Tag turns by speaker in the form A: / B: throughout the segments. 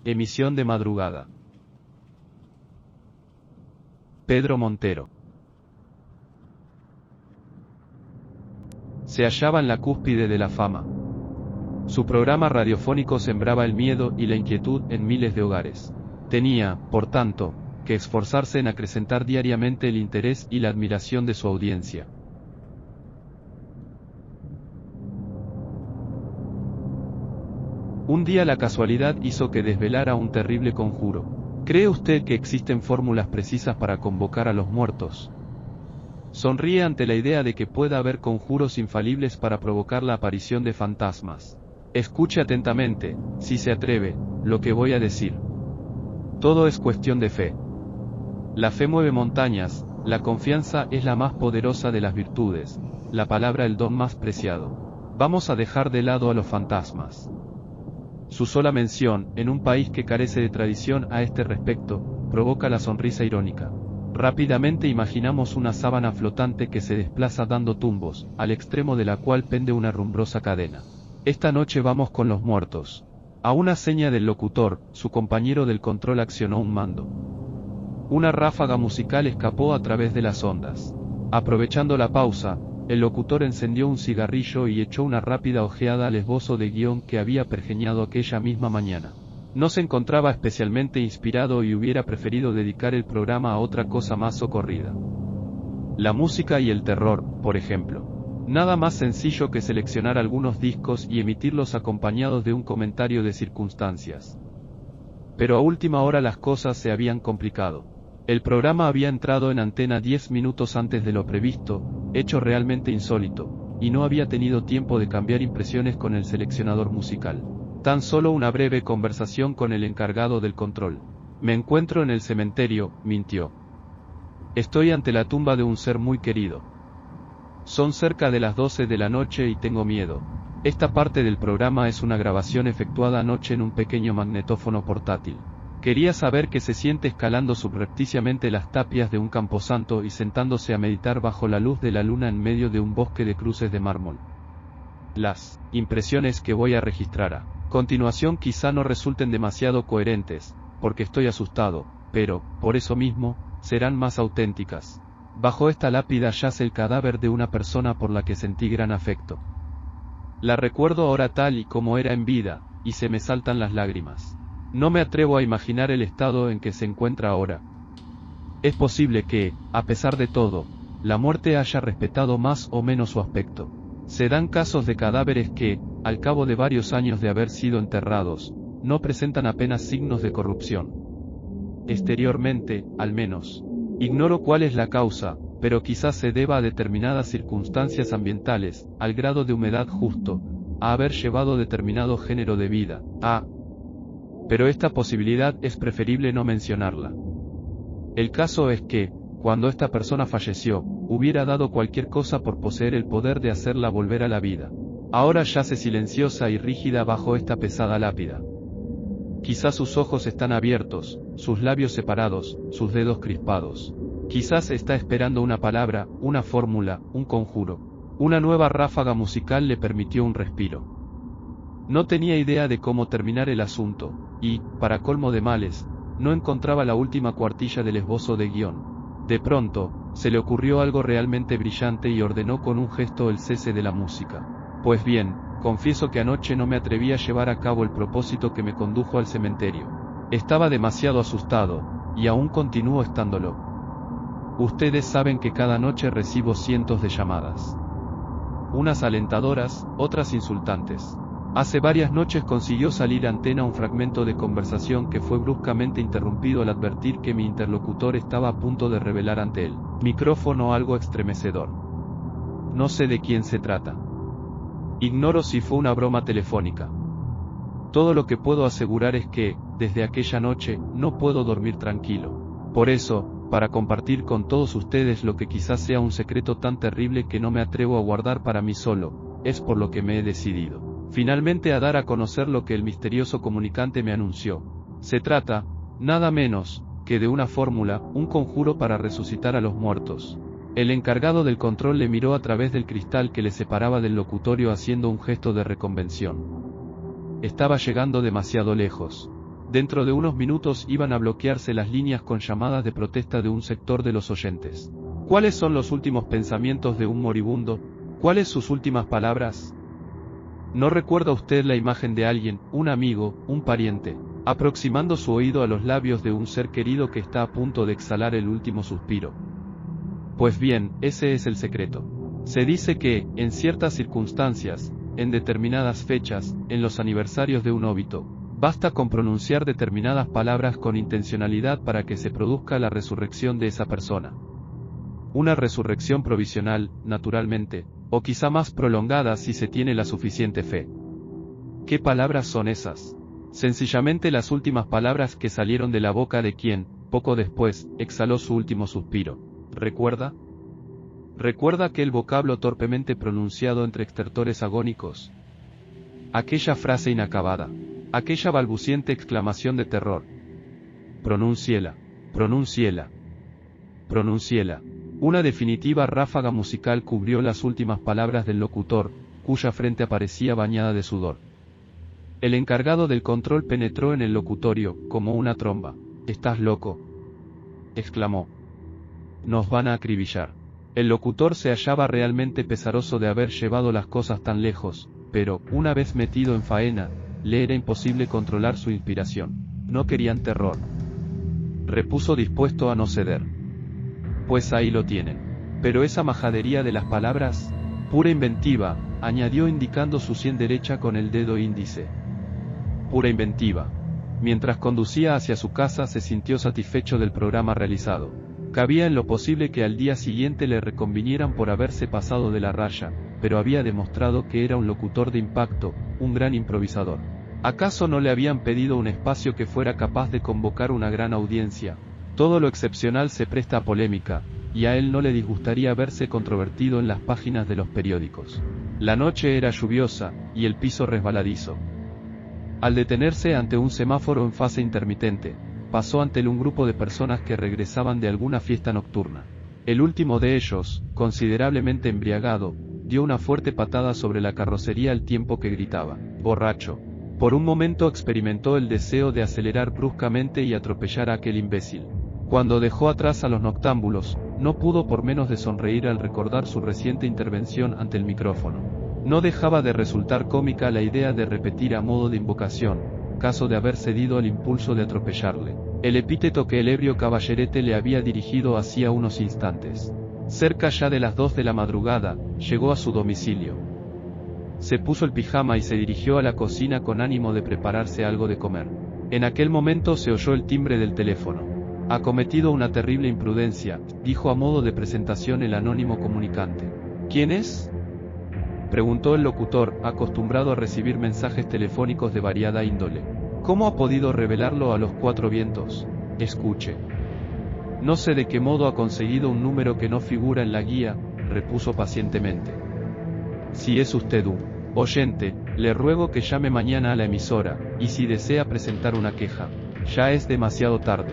A: Emisión de madrugada. Pedro Montero. Se hallaba en la cúspide de la fama. Su programa radiofónico sembraba el miedo y la inquietud en miles de hogares. Tenía, por tanto, que esforzarse en acrecentar diariamente el interés y la admiración de su audiencia. Un día la casualidad hizo que desvelara un terrible conjuro. ¿Cree usted que existen fórmulas precisas para convocar a los muertos? Sonríe ante la idea de que pueda haber conjuros infalibles para provocar la aparición de fantasmas. Escuche atentamente, si se atreve, lo que voy a decir. Todo es cuestión de fe. La fe mueve montañas, la confianza es la más poderosa de las virtudes, la palabra el don más preciado. Vamos a dejar de lado a los fantasmas. Su sola mención, en un país que carece de tradición a este respecto, provoca la sonrisa irónica. Rápidamente imaginamos una sábana flotante que se desplaza dando tumbos, al extremo de la cual pende una rumbrosa cadena. Esta noche vamos con los muertos. A una seña del locutor, su compañero del control accionó un mando. Una ráfaga musical escapó a través de las ondas. Aprovechando la pausa, el locutor encendió un cigarrillo y echó una rápida ojeada al esbozo de guión que había pergeñado aquella misma mañana. No se encontraba especialmente inspirado y hubiera preferido dedicar el programa a otra cosa más socorrida. La música y el terror, por ejemplo. Nada más sencillo que seleccionar algunos discos y emitirlos acompañados de un comentario de circunstancias. Pero a última hora las cosas se habían complicado. El programa había entrado en antena 10 minutos antes de lo previsto, hecho realmente insólito, y no había tenido tiempo de cambiar impresiones con el seleccionador musical. Tan solo una breve conversación con el encargado del control. Me encuentro en el cementerio, mintió. Estoy ante la tumba de un ser muy querido. Son cerca de las 12 de la noche y tengo miedo. Esta parte del programa es una grabación efectuada anoche en un pequeño magnetófono portátil. Quería saber qué se siente escalando subrepticiamente las tapias de un camposanto y sentándose a meditar bajo la luz de la luna en medio de un bosque de cruces de mármol. Las impresiones que voy a registrar a continuación quizá no resulten demasiado coherentes, porque estoy asustado, pero, por eso mismo, serán más auténticas. Bajo esta lápida yace el cadáver de una persona por la que sentí gran afecto. La recuerdo ahora tal y como era en vida, y se me saltan las lágrimas. No me atrevo a imaginar el estado en que se encuentra ahora. Es posible que, a pesar de todo, la muerte haya respetado más o menos su aspecto. Se dan casos de cadáveres que, al cabo de varios años de haber sido enterrados, no presentan apenas signos de corrupción. Exteriormente, al menos. Ignoro cuál es la causa, pero quizás se deba a determinadas circunstancias ambientales, al grado de humedad justo, a haber llevado determinado género de vida, pero esta posibilidad es preferible no mencionarla. El caso es que, cuando esta persona falleció, hubiera dado cualquier cosa por poseer el poder de hacerla volver a la vida. Ahora yace silenciosa y rígida bajo esta pesada lápida. Quizás sus ojos están abiertos, sus labios separados, sus dedos crispados. Quizás está esperando una palabra, una fórmula, un conjuro. Una nueva ráfaga musical le permitió un respiro. No tenía idea de cómo terminar el asunto, y, para colmo de males, no encontraba la última cuartilla del esbozo de guión. De pronto, se le ocurrió algo realmente brillante y ordenó con un gesto el cese de la música. Pues bien, confieso que anoche no me atreví a llevar a cabo el propósito que me condujo al cementerio. Estaba demasiado asustado, y aún continúo estándolo. Ustedes saben que cada noche recibo cientos de llamadas. Unas alentadoras, otras insultantes. Hace varias noches consiguió salir a antena un fragmento de conversación que fue bruscamente interrumpido al advertir que mi interlocutor estaba a punto de revelar ante el micrófono algo estremecedor. No sé de quién se trata. Ignoro si fue una broma telefónica. Todo lo que puedo asegurar es que, desde aquella noche, no puedo dormir tranquilo. Por eso, para compartir con todos ustedes lo que quizás sea un secreto tan terrible que no me atrevo a guardar para mí solo, es por lo que me he decidido finalmente a dar a conocer lo que el misterioso comunicante me anunció. Se trata, nada menos, que de una fórmula, un conjuro para resucitar a los muertos. El encargado del control le miró a través del cristal que le separaba del locutorio haciendo un gesto de reconvención. Estaba llegando demasiado lejos. Dentro de unos minutos iban a bloquearse las líneas con llamadas de protesta de un sector de los oyentes. ¿Cuáles son los últimos pensamientos de un moribundo? ¿Cuáles sus últimas palabras? ¿No recuerda usted la imagen de alguien, un amigo, un pariente, aproximando su oído a los labios de un ser querido que está a punto de exhalar el último suspiro? Pues bien, ese es el secreto. Se dice que, en ciertas circunstancias, en determinadas fechas, en los aniversarios de un óbito, basta con pronunciar determinadas palabras con intencionalidad para que se produzca la resurrección de esa persona. Una resurrección provisional, naturalmente, o quizá más prolongada si se tiene la suficiente fe. ¿Qué palabras son esas? Sencillamente las últimas palabras que salieron de la boca de quien, poco después, exhaló su último suspiro. ¿Recuerda? ¿Recuerda aquel vocablo torpemente pronunciado entre estertores agónicos? Aquella frase inacabada. Aquella balbuciente exclamación de terror. Pronúnciela, pronúnciela, pronúnciela. Una definitiva ráfaga musical cubrió las últimas palabras del locutor, cuya frente aparecía bañada de sudor. El encargado del control penetró en el locutorio, como una tromba. «¿Estás loco?», exclamó. «Nos van a acribillar». El locutor se hallaba realmente pesaroso de haber llevado las cosas tan lejos, pero, una vez metido en faena, le era imposible controlar su inspiración. No querían terror. Repuso dispuesto a no ceder. Pues ahí lo tienen. Pero esa majadería de las palabras, pura inventiva, añadió indicando su sien derecha con el dedo índice. Pura inventiva. Mientras conducía hacia su casa se sintió satisfecho del programa realizado. Cabía en lo posible que al día siguiente le reconvinieran por haberse pasado de la raya, pero había demostrado que era un locutor de impacto, un gran improvisador. ¿Acaso no le habían pedido un espacio que fuera capaz de convocar una gran audiencia? Todo lo excepcional se presta a polémica, y a él no le disgustaría verse controvertido en las páginas de los periódicos. La noche era lluviosa, y el piso resbaladizo. Al detenerse ante un semáforo en fase intermitente, pasó ante él un grupo de personas que regresaban de alguna fiesta nocturna. El último de ellos, considerablemente embriagado, dio una fuerte patada sobre la carrocería al tiempo que gritaba, «¡Borracho!». Por un momento experimentó el deseo de acelerar bruscamente y atropellar a aquel imbécil. Cuando dejó atrás a los noctámbulos, no pudo por menos de sonreír al recordar su reciente intervención ante el micrófono. No dejaba de resultar cómica la idea de repetir a modo de invocación, caso de haber cedido al impulso de atropellarle, el epíteto que el ebrio caballerete le había dirigido hacía unos instantes. Cerca ya de las 2 de la madrugada, llegó a su domicilio. Se puso el pijama y se dirigió a la cocina con ánimo de prepararse algo de comer. En aquel momento se oyó el timbre del teléfono. «Ha cometido una terrible imprudencia», dijo a modo de presentación el anónimo comunicante. «¿Quién es?», preguntó el locutor, acostumbrado a recibir mensajes telefónicos de variada índole. «¿Cómo ha podido revelarlo a los 4 vientos? Escuche. No sé de qué modo ha conseguido un número que no figura en la guía», repuso pacientemente. «Si es usted un oyente, le ruego que llame mañana a la emisora, y si desea presentar una queja, ya es demasiado tarde.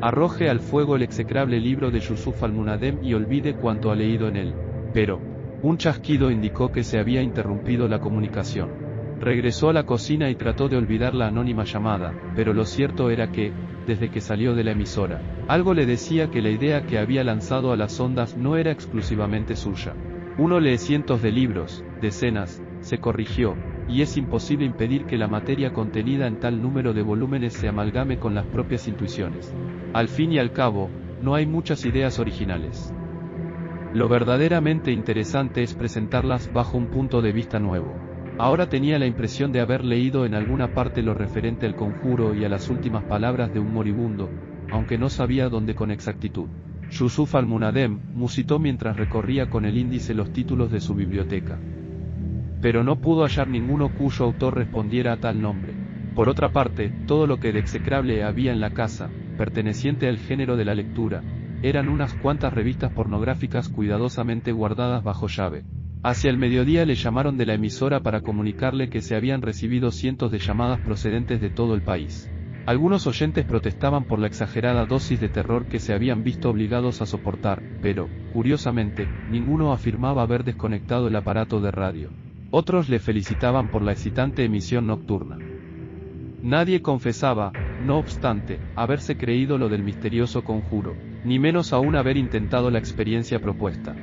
A: Arroje al fuego el execrable libro de Yusuf al-Munadem y olvide cuanto ha leído en él». Pero, un chasquido indicó que se había interrumpido la comunicación. Regresó a la cocina y trató de olvidar la anónima llamada, pero lo cierto era que, desde que salió de la emisora, algo le decía que la idea que había lanzado a las ondas no era exclusivamente suya. Uno lee cientos de libros, decenas, se corrigió, y es imposible impedir que la materia contenida en tal número de volúmenes se amalgame con las propias intuiciones. Al fin y al cabo, no hay muchas ideas originales. Lo verdaderamente interesante es presentarlas bajo un punto de vista nuevo. Ahora tenía la impresión de haber leído en alguna parte lo referente al conjuro y a las últimas palabras de un moribundo, aunque no sabía dónde con exactitud. Yusuf al-Munadem musitó mientras recorría con el índice los títulos de su biblioteca. Pero no pudo hallar ninguno cuyo autor respondiera a tal nombre. Por otra parte, todo lo que de execrable había en la casa, perteneciente al género de la lectura, eran unas cuantas revistas pornográficas cuidadosamente guardadas bajo llave. Hacia el mediodía le llamaron de la emisora para comunicarle que se habían recibido cientos de llamadas procedentes de todo el país. Algunos oyentes protestaban por la exagerada dosis de terror que se habían visto obligados a soportar, pero, curiosamente, ninguno afirmaba haber desconectado el aparato de radio. Otros le felicitaban por la excitante emisión nocturna. Nadie confesaba, no obstante, haberse creído lo del misterioso conjuro, ni menos aún haber intentado la experiencia propuesta.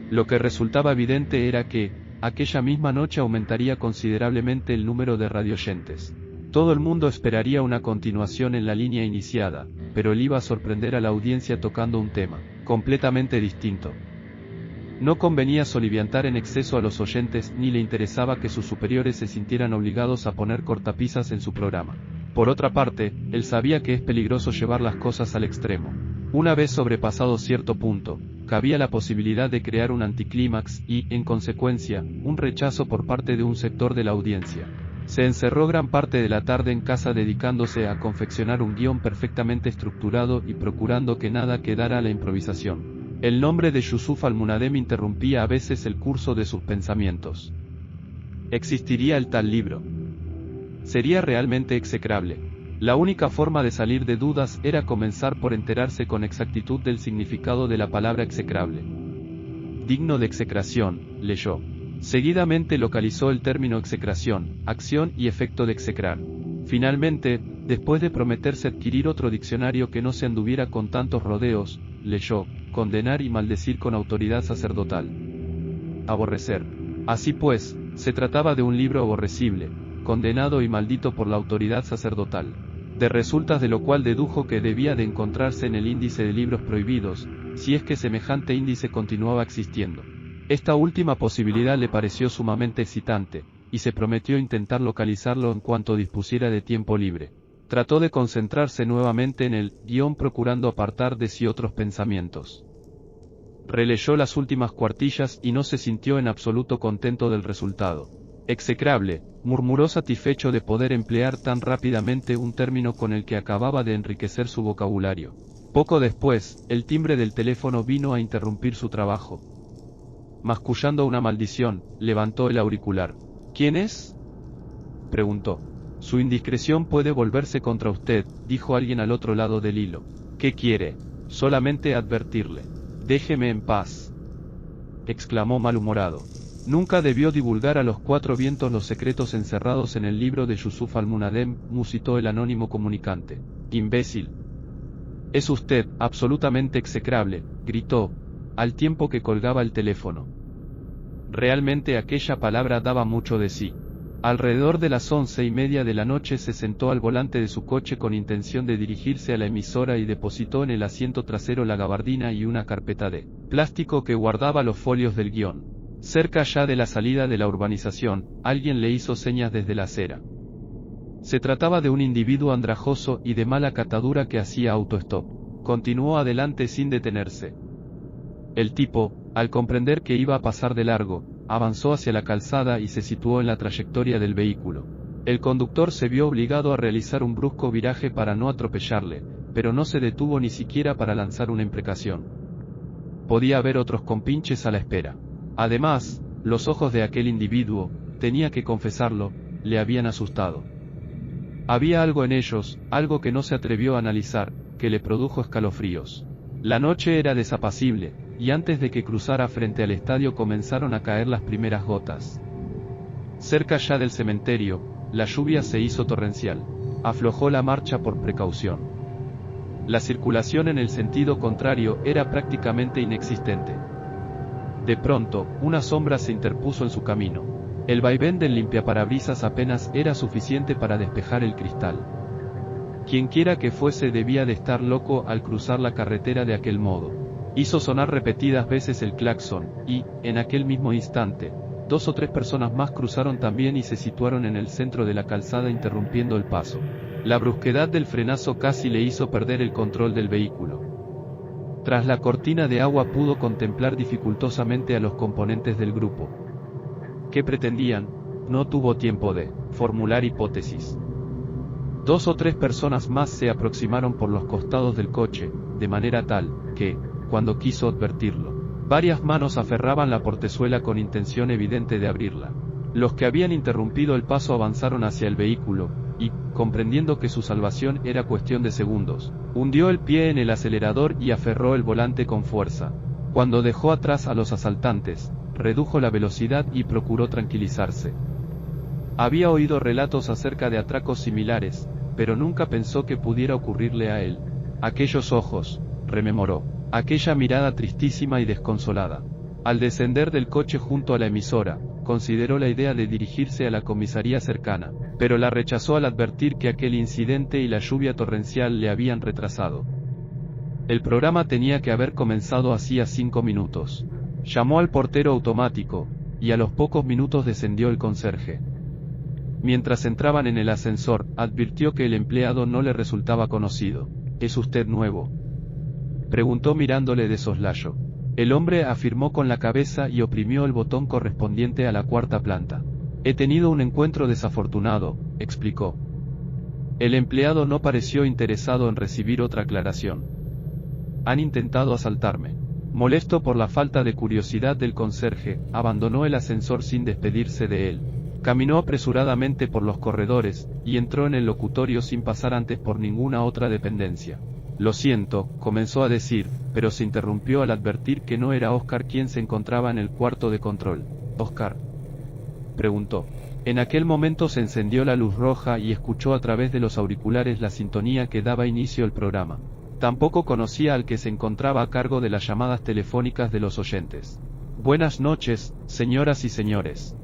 A: Lo que resultaba evidente era que, aquella misma noche aumentaría considerablemente el número de radioyentes. Todo el mundo esperaría una continuación en la línea iniciada, pero él iba a sorprender a la audiencia tocando un tema completamente distinto. No convenía soliviantar en exceso a los oyentes ni le interesaba que sus superiores se sintieran obligados a poner cortapisas en su programa. Por otra parte, él sabía que es peligroso llevar las cosas al extremo. Una vez sobrepasado cierto punto, cabía la posibilidad de crear un anticlímax y, en consecuencia, un rechazo por parte de un sector de la audiencia. Se encerró gran parte de la tarde en casa dedicándose a confeccionar un guión perfectamente estructurado y procurando que nada quedara a la improvisación. El nombre de Yusuf al-Munadem interrumpía a veces el curso de sus pensamientos. ¿Existiría el tal libro? Sería realmente execrable. La única forma de salir de dudas era comenzar por enterarse con exactitud del significado de la palabra execrable. Digno de execración, leyó. Seguidamente localizó el término execración, acción y efecto de execrar. Finalmente, después de prometerse adquirir otro diccionario que no se anduviera con tantos rodeos, leyó, condenar y maldecir con autoridad sacerdotal. Aborrecer. Así pues, se trataba de un libro aborrecible, condenado y maldito por la autoridad sacerdotal. De resultas de lo cual dedujo que debía de encontrarse en el índice de libros prohibidos, si es que semejante índice continuaba existiendo. Esta última posibilidad le pareció sumamente excitante, y se prometió intentar localizarlo en cuanto dispusiera de tiempo libre. Trató de concentrarse nuevamente en el guión procurando apartar de sí otros pensamientos. Releyó las últimas cuartillas y no se sintió en absoluto contento del resultado. Execrable, murmuró satisfecho de poder emplear tan rápidamente un término con el que acababa de enriquecer su vocabulario. Poco después, el timbre del teléfono vino a interrumpir su trabajo. Mascullando una maldición, levantó el auricular. ¿Quién es?, preguntó. Su indiscreción puede volverse contra usted, dijo alguien al otro lado del hilo. ¿Qué quiere? Solamente advertirle. Déjeme en paz, exclamó malhumorado. Nunca debió divulgar a los cuatro vientos los secretos encerrados en el libro de Yusuf al-Munadem, musitó el anónimo comunicante. Imbécil. Es usted, absolutamente execrable, gritó, al tiempo que colgaba el teléfono. Realmente aquella palabra daba mucho de sí. Alrededor de las 11:30 de la noche se sentó al volante de su coche con intención de dirigirse a la emisora y depositó en el asiento trasero la gabardina y una carpeta de plástico que guardaba los folios del guión. Cerca ya de la salida de la urbanización, alguien le hizo señas desde la acera. Se trataba de un individuo andrajoso y de mala catadura que hacía autostop. Continuó adelante sin detenerse. El tipo, al comprender que iba a pasar de largo, avanzó hacia la calzada y se situó en la trayectoria del vehículo. El conductor se vio obligado a realizar un brusco viraje para no atropellarle, pero no se detuvo ni siquiera para lanzar una imprecación. Podía haber otros compinches a la espera. Además, los ojos de aquel individuo, tenía que confesarlo, le habían asustado. Había algo en ellos, algo que no se atrevió a analizar, que le produjo escalofríos. La noche era desapacible, y antes de que cruzara frente al estadio comenzaron a caer las primeras gotas. Cerca ya del cementerio, la lluvia se hizo torrencial. Aflojó la marcha por precaución. La circulación en el sentido contrario era prácticamente inexistente. De pronto, una sombra se interpuso en su camino. El vaivén del limpiaparabrisas apenas era suficiente para despejar el cristal. Quienquiera que fuese debía de estar loco al cruzar la carretera de aquel modo. Hizo sonar repetidas veces el claxon, y, en aquel mismo instante, 2 o 3 personas más cruzaron también y se situaron en el centro de la calzada interrumpiendo el paso. La brusquedad del frenazo casi le hizo perder el control del vehículo. Tras la cortina de agua pudo contemplar dificultosamente a los componentes del grupo. ¿Qué pretendían? No tuvo tiempo de formular hipótesis. 2 o 3 personas más se aproximaron por los costados del coche, de manera tal, que, cuando quiso advertirlo, varias manos aferraban la portezuela con intención evidente de abrirla. Los que habían interrumpido el paso avanzaron hacia el vehículo, y, comprendiendo que su salvación era cuestión de segundos, hundió el pie en el acelerador y aferró el volante con fuerza. Cuando dejó atrás a los asaltantes, redujo la velocidad y procuró tranquilizarse. Había oído relatos acerca de atracos similares, pero nunca pensó que pudiera ocurrirle a él. Aquellos ojos, rememoró, aquella mirada tristísima y desconsolada. Al descender del coche junto a la emisora, consideró la idea de dirigirse a la comisaría cercana, pero la rechazó al advertir que aquel incidente y la lluvia torrencial le habían retrasado. El programa tenía que haber comenzado hacía 5 minutos. Llamó al portero automático, y a los pocos minutos descendió el conserje. Mientras entraban en el ascensor, advirtió que el empleado no le resultaba conocido. ¿Es usted nuevo?, preguntó mirándole de soslayo. El hombre afirmó con la cabeza y oprimió el botón correspondiente a la 4ª planta. He tenido un encuentro desafortunado, explicó. El empleado no pareció interesado en recibir otra aclaración. Han intentado asaltarme. Molesto por la falta de curiosidad del conserje, abandonó el ascensor sin despedirse de él. Caminó apresuradamente por los corredores, y entró en el locutorio sin pasar antes por ninguna otra dependencia. Lo siento, comenzó a decir, pero se interrumpió al advertir que no era Oscar quien se encontraba en el cuarto de control. ¿Oscar?, preguntó. En aquel momento se encendió la luz roja y escuchó a través de los auriculares la sintonía que daba inicio al programa. Tampoco conocía al que se encontraba a cargo de las llamadas telefónicas de los oyentes. Buenas noches, señoras y señores.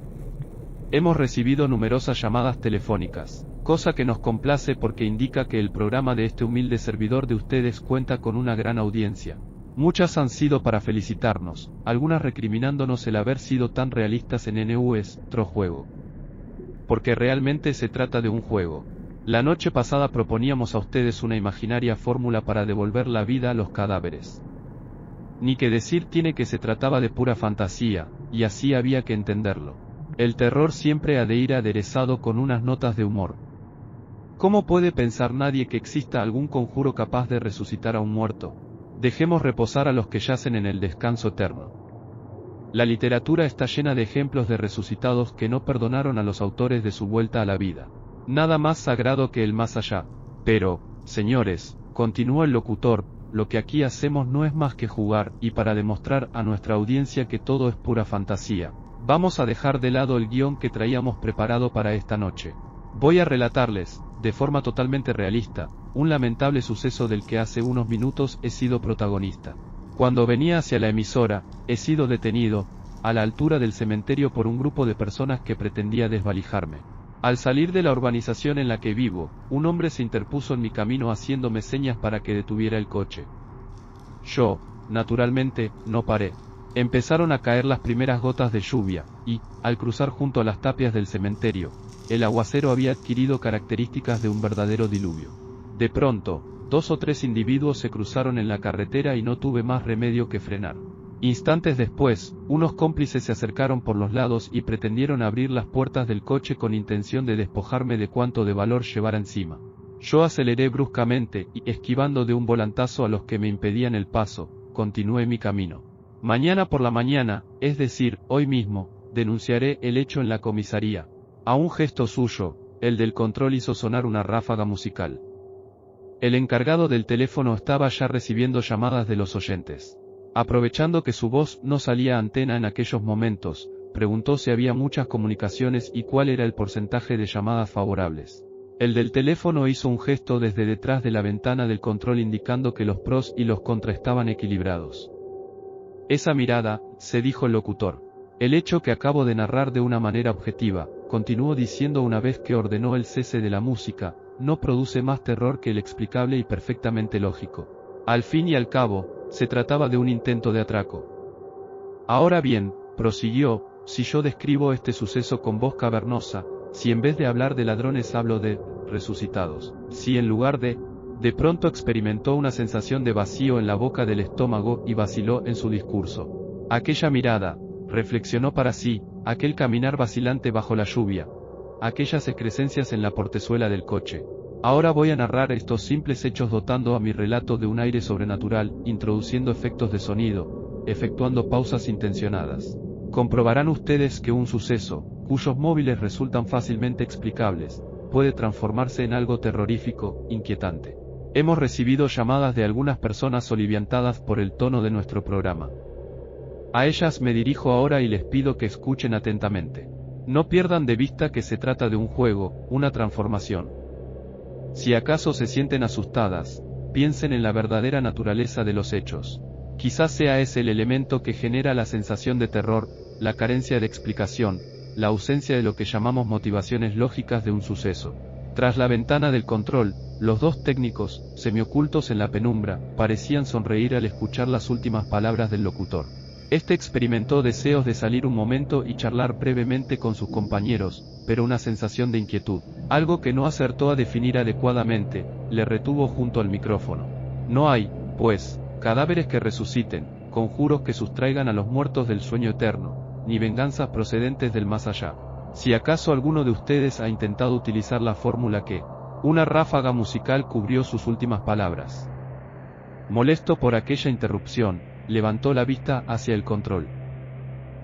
A: Hemos recibido numerosas llamadas telefónicas, cosa que nos complace porque indica que el programa de este humilde servidor de ustedes cuenta con una gran audiencia. Muchas han sido para felicitarnos, algunas recriminándonos el haber sido tan realistas en nuestro juego. Porque realmente se trata de un juego. La noche pasada proponíamos a ustedes una imaginaria fórmula para devolver la vida a los cadáveres. Ni que decir tiene que se trataba de pura fantasía, y así había que entenderlo. El terror siempre ha de ir aderezado con unas notas de humor. ¿Cómo puede pensar nadie que exista algún conjuro capaz de resucitar a un muerto? Dejemos reposar a los que yacen en el descanso eterno. La literatura está llena de ejemplos de resucitados que no perdonaron a los autores de su vuelta a la vida. Nada más sagrado que el más allá. Pero, señores, continuó el locutor, lo que aquí hacemos no es más que jugar, y para demostrar a nuestra audiencia que todo es pura fantasía, vamos a dejar de lado el guión que traíamos preparado para esta noche. Voy a relatarles, de forma totalmente realista, un lamentable suceso del que hace unos minutos he sido protagonista. Cuando venía hacia la emisora, he sido detenido, a la altura del cementerio por un grupo de personas que pretendía desvalijarme. Al salir de la urbanización en la que vivo, un hombre se interpuso en mi camino haciéndome señas para que detuviera el coche. Yo, naturalmente, no paré. Empezaron a caer las primeras gotas de lluvia, y, al cruzar junto a las tapias del cementerio, el aguacero había adquirido características de un verdadero diluvio. De pronto, 2 o 3 individuos se cruzaron en la carretera y no tuve más remedio que frenar. Instantes después, unos cómplices se acercaron por los lados y pretendieron abrir las puertas del coche con intención de despojarme de cuanto de valor llevara encima. Yo aceleré bruscamente y, esquivando de un volantazo a los que me impedían el paso, continué mi camino. Mañana por la mañana, es decir, hoy mismo, denunciaré el hecho en la comisaría. A un gesto suyo, el del control hizo sonar una ráfaga musical. El encargado del teléfono estaba ya recibiendo llamadas de los oyentes. Aprovechando que su voz no salía a antena en aquellos momentos, preguntó si había muchas comunicaciones y cuál era el porcentaje de llamadas favorables. El del teléfono hizo un gesto desde detrás de la ventana del control indicando que los pros y los contra estaban equilibrados. Esa mirada, se dijo el locutor. El hecho que acabo de narrar de una manera objetiva, continuó diciendo una vez que ordenó el cese de la música, no produce más terror que el explicable y perfectamente lógico. Al fin y al cabo, se trataba de un intento de atraco. Ahora bien, prosiguió, si yo describo este suceso con voz cavernosa, si en vez de hablar de ladrones hablo de resucitados, si en lugar de pronto experimentó una sensación de vacío en la boca del estómago y vaciló en su discurso. Aquella mirada, reflexionó para sí, aquel caminar vacilante bajo la lluvia, aquellas excrescencias en la portezuela del coche. Ahora voy a narrar estos simples hechos dotando a mi relato de un aire sobrenatural, introduciendo efectos de sonido, efectuando pausas intencionadas. Comprobarán ustedes que un suceso, cuyos móviles resultan fácilmente explicables, puede transformarse en algo terrorífico, inquietante. Hemos recibido llamadas de algunas personas soliviantadas por el tono de nuestro programa. A ellas me dirijo ahora y les pido que escuchen atentamente. No pierdan de vista que se trata de un juego, una transformación. Si acaso se sienten asustadas, piensen en la verdadera naturaleza de los hechos. Quizás sea ese el elemento que genera la sensación de terror, la carencia de explicación, la ausencia de lo que llamamos motivaciones lógicas de un suceso. Tras la ventana del control, los dos técnicos, semiocultos en la penumbra, parecían sonreír al escuchar las últimas palabras del locutor. Este experimentó deseos de salir un momento y charlar brevemente con sus compañeros, pero una sensación de inquietud, algo que no acertó a definir adecuadamente, le retuvo junto al micrófono. No hay, pues, cadáveres que resuciten, conjuros que sustraigan a los muertos del sueño eterno, ni venganzas procedentes del más allá. Si acaso alguno de ustedes ha intentado utilizar la fórmula que... Una ráfaga musical cubrió sus últimas palabras. Molesto por aquella interrupción, levantó la vista hacia el control.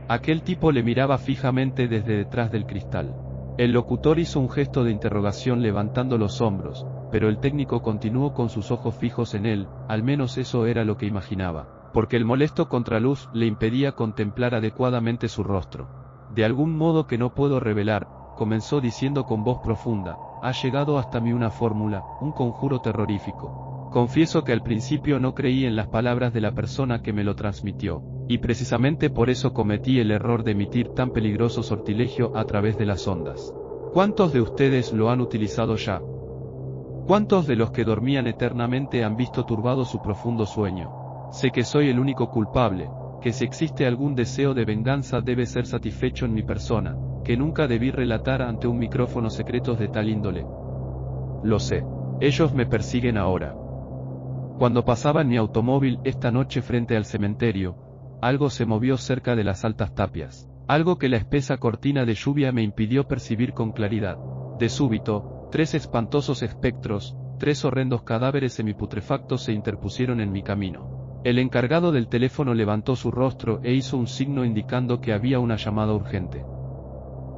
A: Aquel tipo le miraba fijamente desde detrás del cristal. El locutor hizo un gesto de interrogación levantando los hombros, pero el técnico continuó con sus ojos fijos en él, al menos eso era lo que imaginaba, porque el molesto contraluz le impedía contemplar adecuadamente su rostro. De algún modo que no puedo revelar, comenzó diciendo con voz profunda, ha llegado hasta mí una fórmula, un conjuro terrorífico. Confieso que al principio no creí en las palabras de la persona que me lo transmitió, y precisamente por eso cometí el error de emitir tan peligroso sortilegio a través de las ondas. ¿Cuántos de ustedes lo han utilizado ya? ¿Cuántos de los que dormían eternamente han visto turbado su profundo sueño? Sé que soy el único culpable, que si existe algún deseo de venganza debe ser satisfecho en mi persona, que nunca debí relatar ante un micrófono secretos de tal índole. Lo sé. Ellos me persiguen ahora. Cuando pasaba en mi automóvil esta noche frente al cementerio, algo se movió cerca de las altas tapias, algo que la espesa cortina de lluvia me impidió percibir con claridad. De súbito, 3 espantosos espectros, 3 horrendos cadáveres semiputrefactos se interpusieron en mi camino. El encargado del teléfono levantó su rostro e hizo un signo indicando que había una llamada urgente.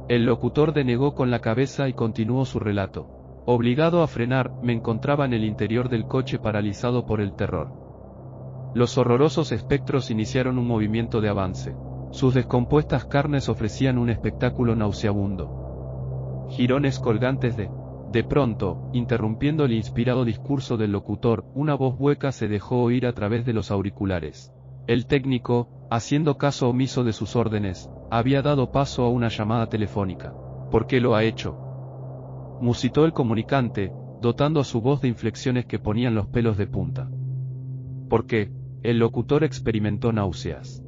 A: El locutor denegó con la cabeza y continuó su relato. Obligado a frenar, me encontraba en el interior del coche paralizado por el terror. Los horrorosos espectros iniciaron un movimiento de avance. Sus descompuestas carnes ofrecían un espectáculo nauseabundo. Jirones colgantes De pronto, interrumpiendo el inspirado discurso del locutor, una voz hueca se dejó oír a través de los auriculares. El técnico, haciendo caso omiso de sus órdenes, había dado paso a una llamada telefónica. ¿Por qué lo ha hecho?, musitó el comunicante, dotando a su voz de inflexiones que ponían los pelos de punta. ¿Por qué? El locutor experimentó náuseas.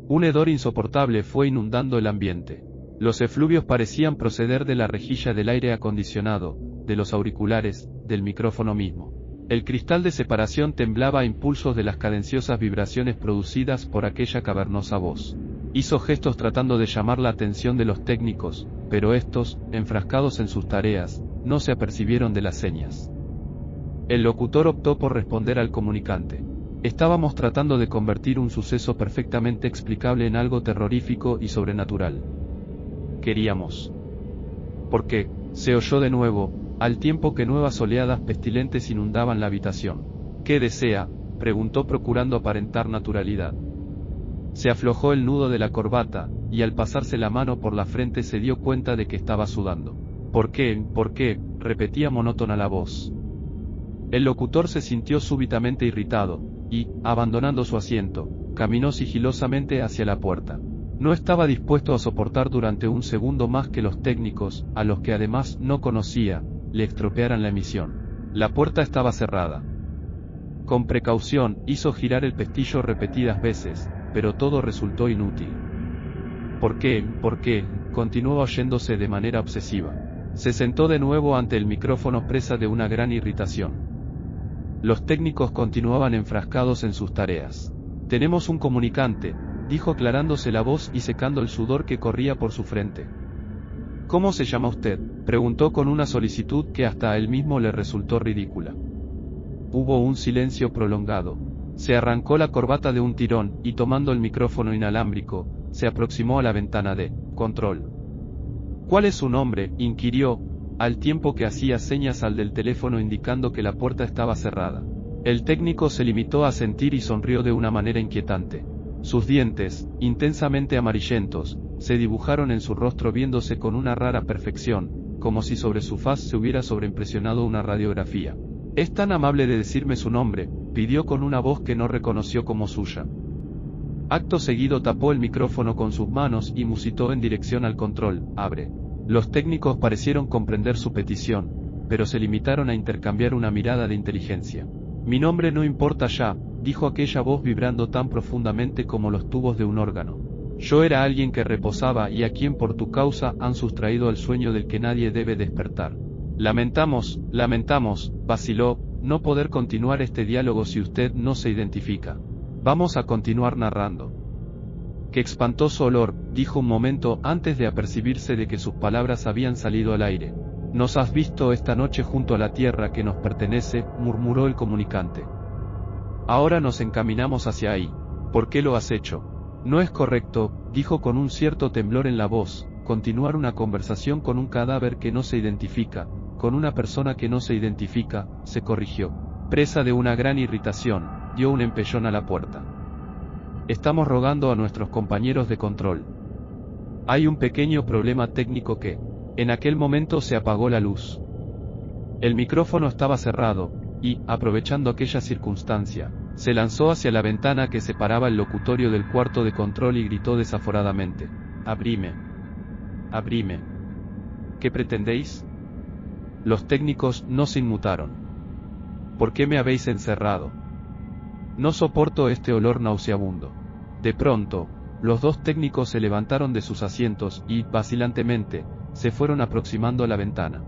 A: Un hedor insoportable fue inundando el ambiente. Los efluvios parecían proceder de la rejilla del aire acondicionado, de los auriculares, del micrófono mismo. El cristal de separación temblaba a impulsos de las cadenciosas vibraciones producidas por aquella cavernosa voz. Hizo gestos tratando de llamar la atención de los técnicos, pero estos, enfrascados en sus tareas, no se apercibieron de las señas. El locutor optó por responder al comunicante. Estábamos tratando de convertir un suceso perfectamente explicable en algo terrorífico y sobrenatural. Queríamos. ¿Por qué?, se oyó de nuevo, al tiempo que nuevas oleadas pestilentes inundaban la habitación. ¿Qué desea?, preguntó procurando aparentar naturalidad. Se aflojó el nudo de la corbata, y al pasarse la mano por la frente se dio cuenta de que estaba sudando. ¿Por qué?, repetía monótona la voz. El locutor se sintió súbitamente irritado, y, abandonando su asiento, caminó sigilosamente hacia la puerta. No estaba dispuesto a soportar durante un segundo más que los técnicos, a los que además no conocía, le estropearan la emisión. La puerta estaba cerrada. Con precaución, hizo girar el pestillo repetidas veces, pero todo resultó inútil. ¿Por qué?, continuó oyéndose de manera obsesiva. Se sentó de nuevo ante el micrófono presa de una gran irritación. Los técnicos continuaban enfrascados en sus tareas. Tenemos un comunicante, dijo aclarándose la voz y secando el sudor que corría por su frente. ¿Cómo se llama usted?, preguntó con una solicitud que hasta a él mismo le resultó ridícula. Hubo un silencio prolongado. Se arrancó la corbata de un tirón, y tomando el micrófono inalámbrico, se aproximó a la ventana de control. ¿Cuál es su nombre?, inquirió, al tiempo que hacía señas al del teléfono indicando que la puerta estaba cerrada. El técnico se limitó a asentir y sonrió de una manera inquietante. Sus dientes, intensamente amarillentos, se dibujaron en su rostro viéndose con una rara perfección, como si sobre su faz se hubiera sobreimpresionado una radiografía. «Es tan amable de decirme su nombre», pidió con una voz que no reconoció como suya. Acto seguido tapó el micrófono con sus manos y musitó en dirección al control, «Abre». Los técnicos parecieron comprender su petición, pero se limitaron a intercambiar una mirada de inteligencia. «Mi nombre no importa ya», dijo aquella voz vibrando tan profundamente como los tubos de un órgano. «Yo era alguien que reposaba y a quien por tu causa han sustraído al sueño del que nadie debe despertar. Lamentamos, vaciló, no poder continuar este diálogo si usted no se identifica. Vamos a continuar narrando». «Qué espantoso olor», dijo un momento antes de apercibirse de que sus palabras habían salido al aire. «Nos has visto esta noche junto a la tierra que nos pertenece», murmuró el comunicante. «Ahora nos encaminamos hacia ahí. ¿Por qué lo has hecho?» «No es correcto», dijo con un cierto temblor en la voz, «continuar una conversación con un cadáver que no se identifica, con una persona que no se identifica», se corrigió. Presa de una gran irritación, dio un empellón a la puerta. «Estamos rogando a nuestros compañeros de control. Hay un pequeño problema técnico que...». En aquel momento se apagó la luz. El micrófono estaba cerrado, y, aprovechando aquella circunstancia, se lanzó hacia la ventana que separaba el locutorio del cuarto de control y gritó desaforadamente: «Abrime. Abrime. ¿Qué pretendéis?». Los técnicos no se inmutaron. «¿Por qué me habéis encerrado? No soporto este olor nauseabundo». De pronto, los dos técnicos se levantaron de sus asientos y, vacilantemente, se fueron aproximando a la ventana.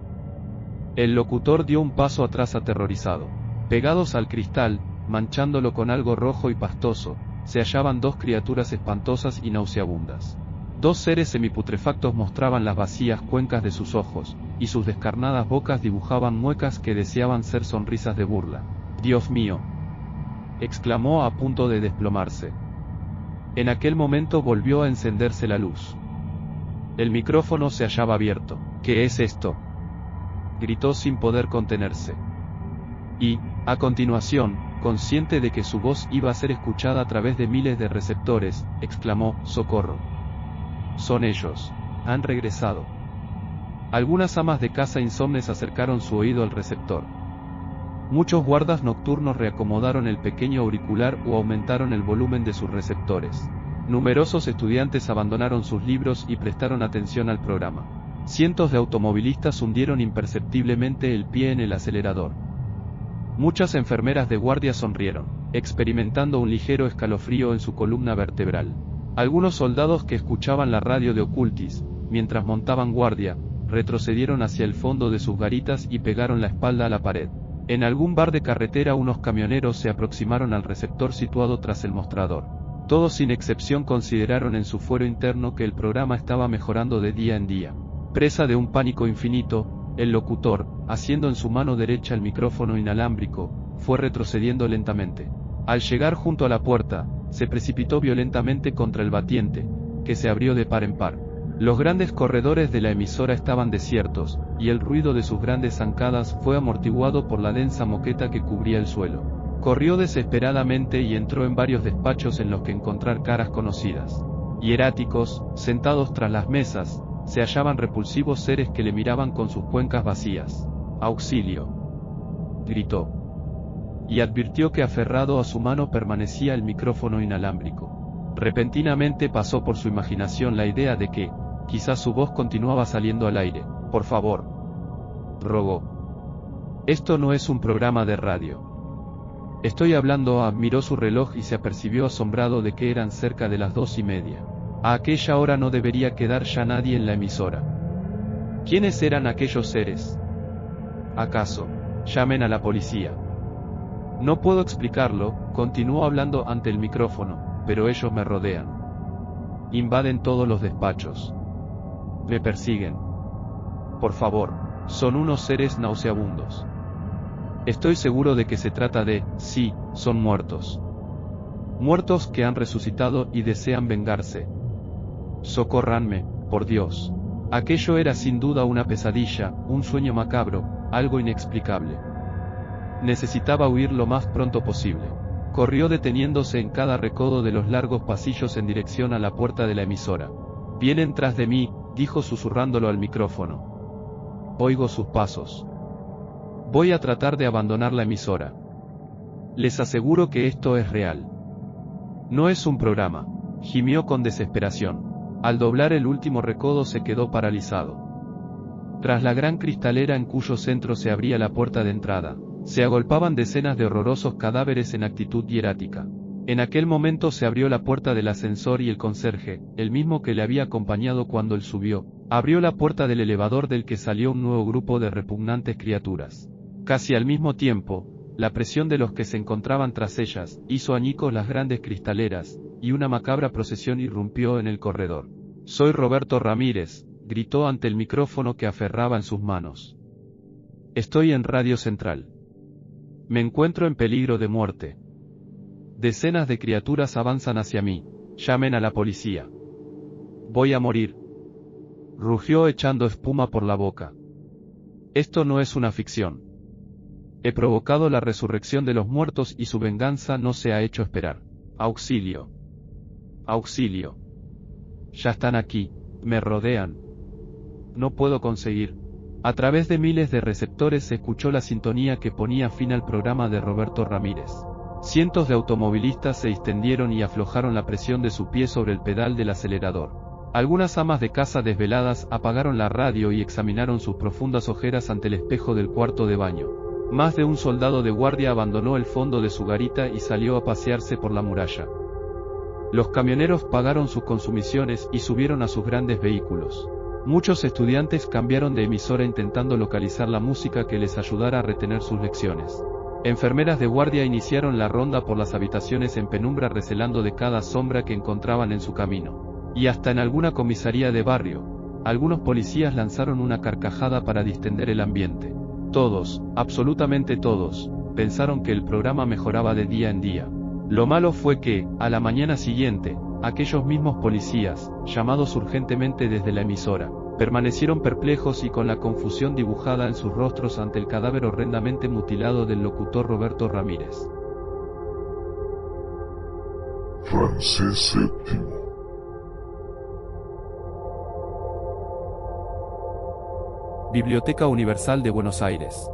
A: El locutor dio un paso atrás aterrorizado. Pegados al cristal, manchándolo con algo rojo y pastoso, se hallaban dos criaturas espantosas y nauseabundas. Dos seres semiputrefactos mostraban las vacías cuencas de sus ojos, y sus descarnadas bocas dibujaban muecas que deseaban ser sonrisas de burla. «Dios mío», exclamó a punto de desplomarse. En aquel momento volvió a encenderse la luz. El micrófono se hallaba abierto. «¿Qué es esto?», gritó sin poder contenerse. Y, a continuación, consciente de que su voz iba a ser escuchada a través de miles de receptores, exclamó: «¡Socorro! Son ellos. Han regresado». Algunas amas de casa insomnes acercaron su oído al receptor. Muchos guardas nocturnos reacomodaron el pequeño auricular o aumentaron el volumen de sus receptores. Numerosos estudiantes abandonaron sus libros y prestaron atención al programa. Cientos de automovilistas hundieron imperceptiblemente el pie en el acelerador. Muchas enfermeras de guardia sonrieron, experimentando un ligero escalofrío en su columna vertebral. Algunos soldados que escuchaban la radio de Ocultis, mientras montaban guardia, retrocedieron hacia el fondo de sus garitas y pegaron la espalda a la pared. En algún bar de carretera unos camioneros se aproximaron al receptor situado tras el mostrador. Todos sin excepción consideraron en su fuero interno que el programa estaba mejorando de día en día. Presa de un pánico infinito, el locutor, haciendo en su mano derecha el micrófono inalámbrico, fue retrocediendo lentamente. Al llegar junto a la puerta, se precipitó violentamente contra el batiente, que se abrió de par en par. Los grandes corredores de la emisora estaban desiertos, y el ruido de sus grandes zancadas fue amortiguado por la densa moqueta que cubría el suelo. Corrió desesperadamente y entró en varios despachos en los que encontrar caras conocidas. Hieráticos, sentados tras las mesas, se hallaban repulsivos seres que le miraban con sus cuencas vacías. «¡Auxilio!», gritó. Y advirtió que aferrado a su mano permanecía el micrófono inalámbrico. Repentinamente pasó por su imaginación la idea de que, quizás su voz continuaba saliendo al aire. «Por favor», rogó. «Esto no es un programa de radio. Estoy hablando miró su reloj y se apercibió asombrado de que eran cerca de las 2:30. A aquella hora no debería quedar ya nadie en la emisora. ¿Quiénes eran aquellos seres? ¿Acaso? Llamen a la policía». «No puedo explicarlo», continuó hablando ante el micrófono, «pero ellos me rodean. Invaden todos los despachos. Me persiguen. Por favor, son unos seres nauseabundos. Estoy seguro de que se trata de, sí, son muertos. Muertos que han resucitado y desean vengarse. Socórranme, por Dios». Aquello era sin duda una pesadilla, un sueño macabro, algo inexplicable. Necesitaba huir lo más pronto posible. Corrió deteniéndose en cada recodo de los largos pasillos en dirección a la puerta de la emisora. «Vienen tras de mí», dijo susurrándolo al micrófono. «Oigo sus pasos. Voy a tratar de abandonar la emisora. Les aseguro que esto es real. No es un programa», gimió con desesperación. Al doblar el último recodo se quedó paralizado. Tras la gran cristalera en cuyo centro se abría la puerta de entrada, se agolpaban decenas de horrorosos cadáveres en actitud hierática. En aquel momento se abrió la puerta del ascensor y el conserje, el mismo que le había acompañado cuando él subió, abrió la puerta del elevador del que salió un nuevo grupo de repugnantes criaturas. Casi al mismo tiempo, la presión de los que se encontraban tras ellas, hizo añicos las grandes cristaleras, y una macabra procesión irrumpió en el corredor. «Soy Roberto Ramírez», gritó ante el micrófono que aferraba en sus manos. «Estoy en Radio Central. Me encuentro en peligro de muerte. Decenas de criaturas avanzan hacia mí. Llamen a la policía. Voy a morir», rugió echando espuma por la boca. «Esto no es una ficción. He provocado la resurrección de los muertos y su venganza no se ha hecho esperar. Auxilio. Auxilio. Ya están aquí, me rodean. No puedo conseguir». A través de miles de receptores se escuchó la sintonía que ponía fin al programa de Roberto Ramírez. Cientos de automovilistas se distendieron y aflojaron la presión de su pie sobre el pedal del acelerador. Algunas amas de casa desveladas apagaron la radio y examinaron sus profundas ojeras ante el espejo del cuarto de baño. Más de un soldado de guardia abandonó el fondo de su garita y salió a pasearse por la muralla. Los camioneros pagaron sus consumiciones y subieron a sus grandes vehículos. Muchos estudiantes cambiaron de emisora intentando localizar la música que les ayudara a retener sus lecciones. Enfermeras de guardia iniciaron la ronda por las habitaciones en penumbra recelando de cada sombra que encontraban en su camino. Y hasta en alguna comisaría de barrio, algunos policías lanzaron una carcajada para distender el ambiente. Todos, absolutamente todos, pensaron que el programa mejoraba de día en día. Lo malo fue que, a la mañana siguiente, aquellos mismos policías, llamados urgentemente desde la emisora, permanecieron perplejos y con la confusión dibujada en sus rostros ante el cadáver horrendamente mutilado del locutor Roberto Ramírez.
B: Francés VII.
A: Biblioteca Universal de Buenos Aires.